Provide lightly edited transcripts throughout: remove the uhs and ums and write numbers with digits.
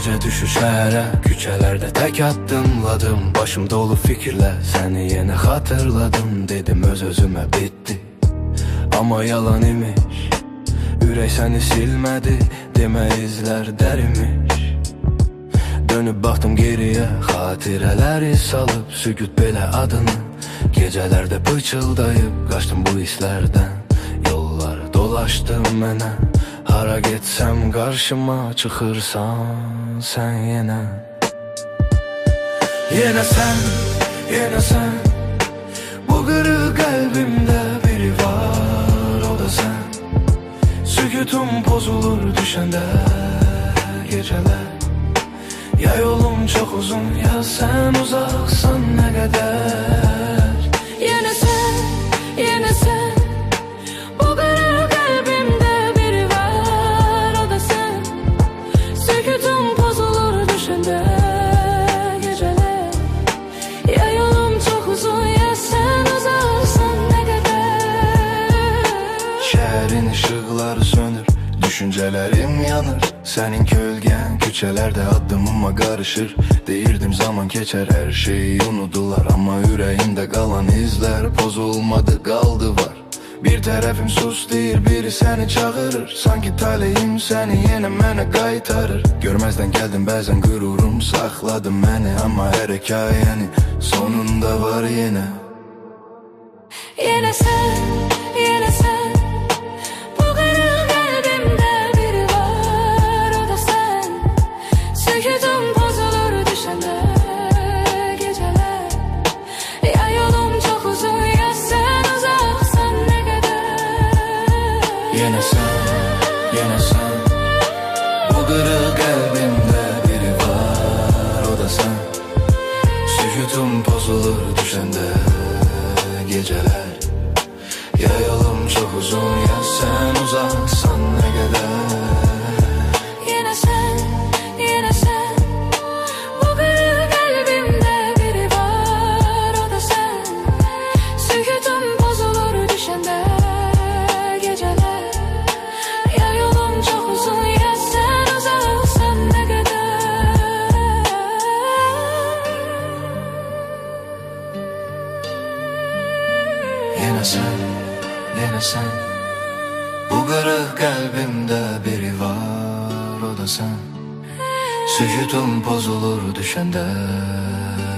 Gece düşür şehre, küçelerde tek adımladım. Başım dolu fikirler, seni yine hatırladım. Dedim öz-özüme bitti, ama yalan imiş. Ürək səni silmədi, demə izlər dərimiş. Dönüb baxdım geriyə, xatirələri salıb sükut belə adını. Gecələrdə pıçıldayıb qaçdım bu hisslərdən. Yollar dolaşdım mənə, hara getsəm qarşıma çıxırsan sən yenə. Yenə sən, yenə sən, bu qırıq qəlbimdə biri var, o da sən. Sükutum pozulur düşəndə gecələr. Ya yolum çok uzun, ya sen uzaksan ne kadar. Yine sen, yine sen, bu kırık kalbimde biri var, o da sen. Sükutum bozulur düşende geceler. Ya yolum çok uzun, ya sen uzaksan ne kadar. Şehrin ışıkları sönür, düşüncelerim yanır. Senin kölgen küçelerde adımıma karışır. Değirdim zaman geçer, her şeyi unudular. Ama yüreğimde kalan izler bozulmadı, kaldı var. Bir tarafım sus değil, biri seni çağırır. Sanki taleyim seni yine mənə qaytarır. Görmezden geldim bazen gururum sakladım beni. Ama her hikayenin sonunda var yine. Yine sen, yine sen, bu kırık kalbimde biri var, o da sen. Sükutum bozulur düşende geceler. Ya yolum çok uzun, ya sen uzaksan ne kadar. Yine sen, yine sen, bu kırık kalbimde biri var, o da sen. Sükutum bozulur düşende geceler. Ya yolum çok uzun, ya sen uzaksan ne kadar. Yine sen, yine sen, bu kırık kalbimde biri var, o da sen. Sükutum bozulur düşende geceler. Ya yolum çok uzun, ya sen uzaksan ne kadar. Yine sen, yine sen, bu kırık kalbimde biri var, o da sen. Sükutum bozulur düşende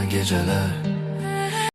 geceler.